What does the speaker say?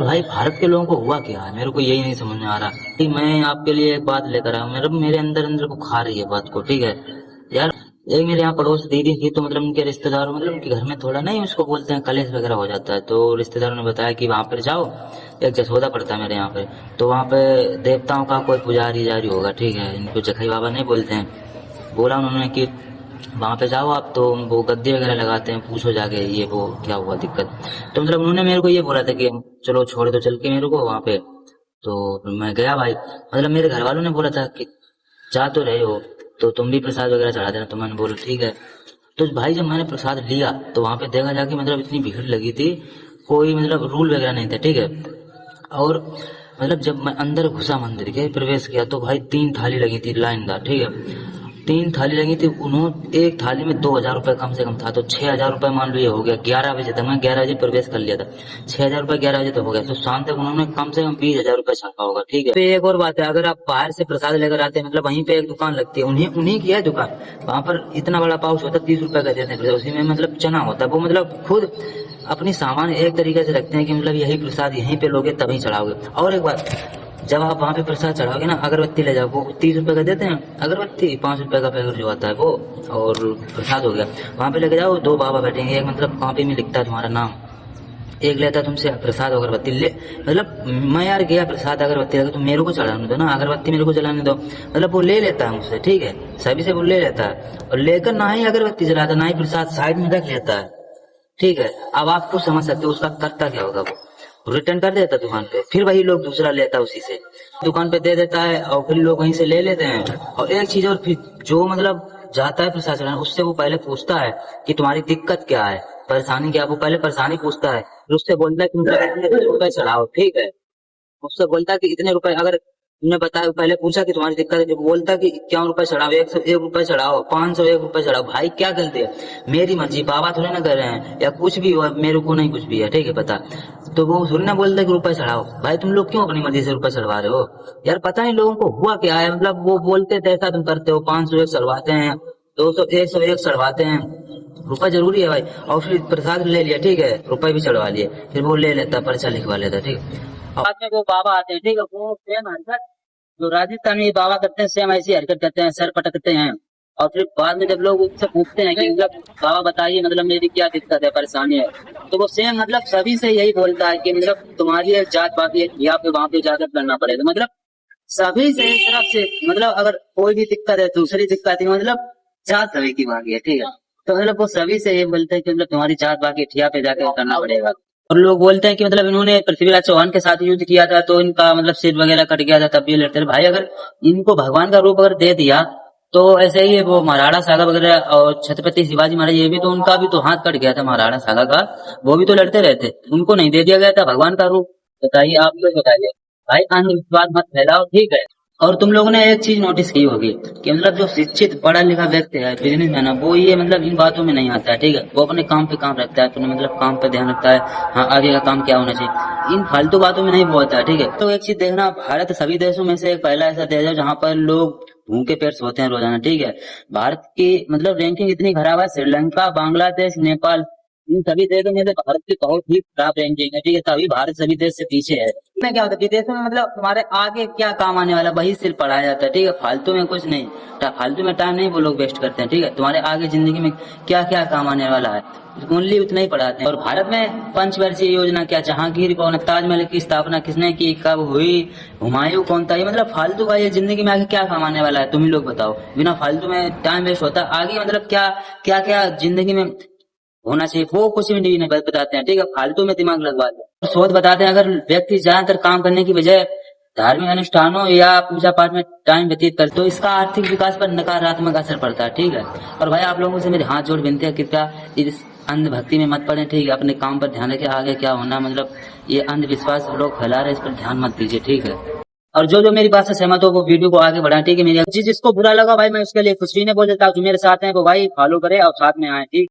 भाई भारत के लोगों को हुआ क्या है, मेरे को यही नहीं समझ में आ रहा कि मैं आपके लिए एक बात लेकर आया हूँ। मेरे अंदर अंदर को खा रही है बात को, ठीक है यार। एक मेरे यहाँ पड़ोस दीदी थी, तो मतलब उनके रिश्तेदारों, मतलब उनके घर में थोड़ा नहीं, उसको बोलते हैं कलेश वगैरह हो जाता है। तो रिश्तेदारों ने बताया कि वहां पर जाओ, एक जसोदा पड़ता है मेरे यहाँ पे, तो वहां पे देवताओं का कोई पुजारी जारी होगा, ठीक है, इनको जखई बाबा नहीं बोलते हैं। बोला उन्होंने कि वहां पे जाओ आप, तो वो गद्दे वगैरह लगाते हैं, पूछो जाके ये वो क्या हुआ दिक्कत। तो मतलब उन्होंने मेरे को ये बोला था कि चलो छोड़ दो चल के मेरे को वहां पे। तो मैं गया भाई, मतलब मेरे घर वालों ने बोला था कि जा तो रहे हो तो तुम भी प्रसाद वगैरह चढ़ा देना, तो मैंने बोला ठीक है। तो भाई जब मैंने प्रसाद लिया तो वहां पे देखा जाके मतलब इतनी भीड़ लगी थी, कोई मतलब रूल वगैरह नहीं था, ठीक है। और मतलब जब मैं अंदर घुसा मंदिर के प्रवेश किया तो भाई 3 थाली लगी थी लाइनदार, ठीक है। 3 थाली लगी थी, उन्होंने एक थाली में 2,000 रुपये कम से कम था, तो 6,000 रुपये मान लो ये हो गया। 11 बजे तक, मैं 11 बजे प्रवेश कर लिया था, 6,000 रुपये 11 बजे तक हो गया। तो शाम तक उन्होंने कम से कम 20,000 रुपये छापा होगा, ठीक है। पे एक और बात है, अगर आप बाहर से प्रसाद लेकर आते हैं, मतलब वहीं पे एक दुकान लगती है, उन्हीं उन्हीं की है दुकान, वहां पर इतना बड़ा पाउच होता है, 30 रुपए का देते हैं, उसी में मतलब चना होता है, वो मतलब खुद अपनी सामान एक तरीके से रखते हैं कि मतलब यही प्रसाद यहीं पे लोगे तभी चढ़ाओगे। और एक बात, जब आप वहां पे प्रसाद चढ़ाओगे ना, अगरबत्ती ले जाओ, वो 30 रुपए का देते हैं अगरबत्ती, 5 रुपए का पैकेट जो आता है वो, और प्रसाद हो गया। वहां पे लेके जाओ, 2 बाबा बैठेंगे, एक मतलब कॉपी में लिखता है तुम्हारा नाम, एक लेता है तुमसे प्रसाद अगरबत्ती ले। मतलब मैं यार गया प्रसाद अगरबत्ती लेकर, तो मेरे को चढ़ाने दो ना, अगरबत्ती मेरे को जलाने दो, मतलब वो ले लेता है मुझसे, ठीक है, सभी से वो ले लेता है, और लेकर ना ही अगरबत्ती जलाता ना ही प्रसाद, साइड में रख लेता है, ठीक है। अब आप कुछ समझ सकते हो उसका करता क्या होगा, वो रिटर्न कर देता दुकान पे, फिर वही लोग दूसरा लेता है उसी से, दुकान पे दे देता है, और फिर लोग वहीं से ले लेते हैं। और एक चीज और, फिर जो मतलब जाता है प्रसाद चढ़ाने, उससे वो पहले पूछता है कि तुम्हारी दिक्कत क्या है, परेशानी क्या है, वो पहले परेशानी पूछता है, फिर उससे बोलता है कि तुम इतने रुपए चढ़ाओ, ठीक है। उससे बोलता कि इतने रुपए, अगर तुमने बताया, पहले पूछा कि तुम्हारी दिक्कत है, जब बोलता कि 51 रुपए चढ़ाओ, 101 रुपए चढ़ाओ, 501 रुपए चढ़ाओ, भाई क्या गलती है, मेरी मर्जी, बाबा थोड़ी ना कर रहे हैं, या कुछ भी हो, मेरे को नहीं कुछ भी है, ठीक है, पता। तो वो थोड़ी ना बोलता कि रुपए चढ़ाओ, भाई तुम लोग क्यों अपनी मर्जी से रुपए चढ़वा रहे हो यार, पता नहीं लोगों को हुआ क्या है, मतलब वो बोलते थे ऐसा तुम करते हो, 501 चढ़वाते हैं, 200 101 चढ़वाते हैं, रुपए जरूरी है भाई। और फिर प्रसाद ले लिया, ठीक है, रुपए भी चढ़वा लिए, फिर वो ले लेता, पर्चा लिखवा लेता, ठीक है। बाद में वो बाबा आते हैं, ठीक है, वो सेम हरकत जो राजस्थानी बाबा करते हैं, सेम ऐसी हरकत करते हैं, सर पटकते हैं। और फिर बाद में जब लोग उससे पूछते हैं कि मतलब बाबा बताइए, मतलब मेरी क्या दिक्कत है, परेशानी है, तो वो सेम मतलब सभी से यही बोलता है कि मतलब तुम्हारी एक जात बाकी है, या फिर वहां पे जाकर करना पड़ेगा, मतलब सभी से एक तरफ से, मतलब अगर कोई भी दिक्कत है, दूसरी दिक्कत है, मतलब जात सभी की बाकी है, ठीक है। तो मतलब वो सभी से ये बोलते हैं कि मतलब तुम्हारी जात बाकी है, ठिया पे जाकर करना पड़ेगा। और लोग बोलते हैं कि मतलब इन्होंने पृथ्वीराज चौहान के साथ युद्ध किया था, तो इनका मतलब सिर वगैरह कट गया था, तब भी लड़ते रहे भाई। अगर इनको भगवान का रूप अगर दे दिया, तो ऐसे ही वो महाराणा सागा वगैरह और छत्रपति शिवाजी महाराज, ये भी तो उनका भी तो हाथ कट गया था महाराणा सागा का, वो भी तो लड़ते रहे थे, उनको नहीं दे दिया गया था भगवान का रूप। बताइए, आप लोग बताइए भाई, अंधविश्वास मत फैलाओ, ठीक है। और तुम लोगों ने एक चीज नोटिस की होगी कि मतलब जो शिक्षित पढ़ा लिखा व्यक्ति है, बिजनेसमैन है, वो ये मतलब इन बातों में नहीं आता है, ठीक है, वो अपने काम पे काम रखता है, अपने मतलब काम पे ध्यान रखता है, हाँ आगे का काम क्या होना चाहिए, इन फालतू बातों में नहीं बोलता है, ठीक है। तो एक चीज देखना, भारत सभी देशों में से एक पहला ऐसा देश है जहाँ पर लोग भूखे पेट सोते हैं रोजाना, ठीक है। भारत की मतलब रैंकिंग इतनी खराब है, श्रीलंका, बांग्लादेश, नेपाल, इन सभी देशों में से भारत की बहुत ही खराब रैंकिंग है, ठीक है, तभी भारत सभी देश से पीछे है। इसमें क्या होता है, विदेशों में मतलब तुम्हारे आगे क्या काम आने वाला, वही सिर्फ पढ़ाया जाता है, ठीक है, फालतू में कुछ नहीं, फालतू में टाइम नहीं वो लोग वेस्ट करते हैं, ठीक है, तुम्हारे आगे जिंदगी में क्या क्या काम आने वाला है, ओनली उतना ही पढ़ाते हैं। और भारत में पंचवर्षीय योजना क्या, जहांगीर कौन है, ताजमहल की स्थापना किसने की, कब हुई, हुमायूं कौन था, ये मतलब फालतू का, ये जिंदगी में आगे क्या काम आने वाला है, तुम ही लोग बताओ, बिना फालतू में टाइम वेस्ट होता है आगे, मतलब क्या क्या क्या जिंदगी में होना चाहिए, वो कुछ भी नहीं बताते हैं, ठीक है, फालतू में दिमाग लगवाते हैं। सोच बताते हैं, अगर व्यक्ति ज्यादातर काम करने की बजाय धार्मिक अनुष्ठानों या पूजा पाठ में टाइम व्यतीत करे, तो इसका आर्थिक विकास पर नकारात्मक असर पड़ता है, ठीक है। और भाई आप लोगों से मेरे हाथ जोड़ विनती है, कृपया इस अंधभक्ति में मत पड़े, ठीक है, अपने काम पर ध्यान रखें, आगे क्या होना, मतलब ये अंधविश्वास लोग फैला रहे हैं, इस पर ध्यान मत दीजिए, ठीक है। और जो जो मेरी बात से सहमत हो वो वीडियो को आगे बढ़ाएं, ठीक है। मेरी जिसको बुरा लगा भाई, मैं उसके लिए कुछ भी नहीं बोल देता, जो मेरे साथ हैं वो भाई फॉलो करे और साथ में आए, ठीक।